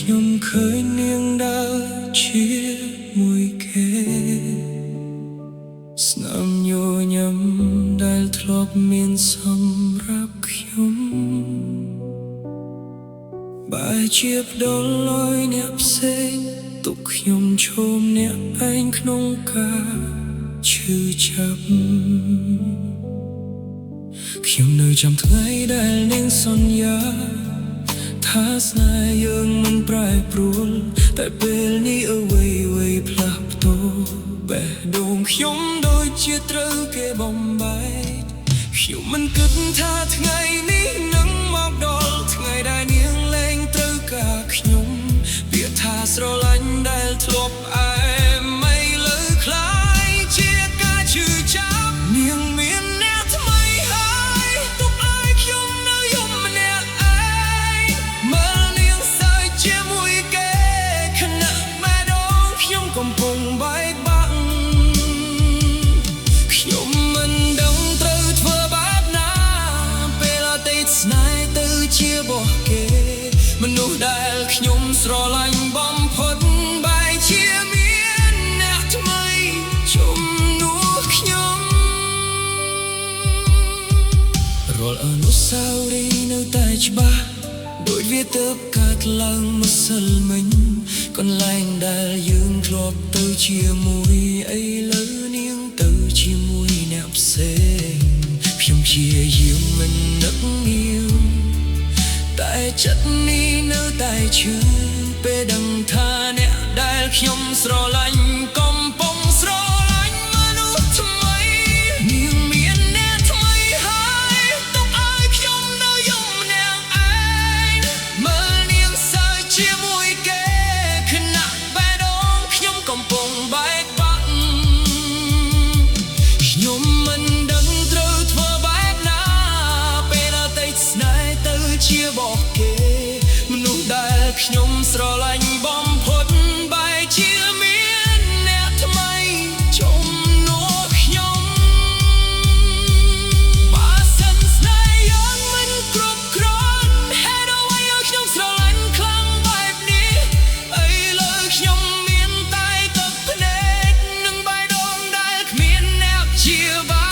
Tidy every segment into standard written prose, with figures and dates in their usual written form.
ខ្ញុំឃើញនាងដើរជាមួយគេស្នាមញញឹមដែលធ្លាប់មានសម្រាប់ខ្ញុំបែរជាផ្ដល់ឲ្យអ្នកផ្សេងទុកខ្ញុំឈោមអ្នកឯងក្នុងការឈឺចាប់ខ្ញុំនៅចាំថ្ងៃដែលនាងសន្យាថាស្នេហ៍យើងមិនប្រែប្រួលតែពេលនេះអ្វីៗផ្លាស់ប្ដូរបេះដូងខ្ញុំដូចជាត្រូវគេបំបែកខ្ញុំមិនគិតថាថ្ងៃនេះនឹងមកដល់ថ្ងៃដែលនាងលែងត្រូវការខ្ញុំពាក្យថាស្រឡាញ់ដែលធ្លាប់អែមไม่លើคล้ายជាការឈឺចាប់នាងមានអ្នកថ្មីហើយទុកឲ្យខ្ញុំនៅយំម្នាក់ឯងមើលនាងសើចជាមួយគេខណៈបេះដូងខ្ញុំកំពុងបែកបាក់ខ្ញុំមិនដឹងត្រូវធ្វើបែបណាពេលអតីតស្នេហ៍ទៅជារបស់គេមនុស្សដែលខ្ញុំស្រឡាញ់បំផុតបែរជាមានអ្នកថ្មីជំនួសខ្ញុំរាល់អនុស្សាវរីយ៍នៅតែច្បាស់ដូចវាទើបកើតឡើងម្សិលមិញកន្លែងដែលយើងធ្លាប់ទៅជាមួយឥឡូវនាងទៅជាមួយអ្នកផ្សេងខ្ញុំព្យាយាមមិននឹកងាវតែចិត្តនេះនៅតែឈឺពេលដឹងថាអ្នកដែលខ្ញុំស្រឡាញ់កំពុងស្រឡាញ់មនុស្សថ្មីនាងមានអ្នកថ្មីហើយទុកឲ្យខ្ញុំនៅយំម្នាក់ឯងមើលនាងសើចជាមួយគេខណៈបេះដូងខ្ញុំកំពុងបែកបាក់ខ្ញុំមិនដឹងត្រូវធ្វើបែបណាពេលអតីតស្នេហ៍ទៅជារបស់គេមនុស្សដែលខ្ញុំស្រឡាញ់បំផុតបែរជាមានអ្នកថ្មីជំនួសខ្ញុំបើសិនស្នេហ៍យើងមិនគ្រប់គ្រាន់ហេតុអ្វីឲ្យខ្ញុំស្រឡាញ់ខ្លាំងបែបនេះឥឡូវខ្ញុំមានតែទឹកភ្នែកនិងបេះដូងដែលគ្មានអ្នកព្យាបាល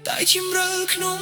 តែជិមរើក្នុង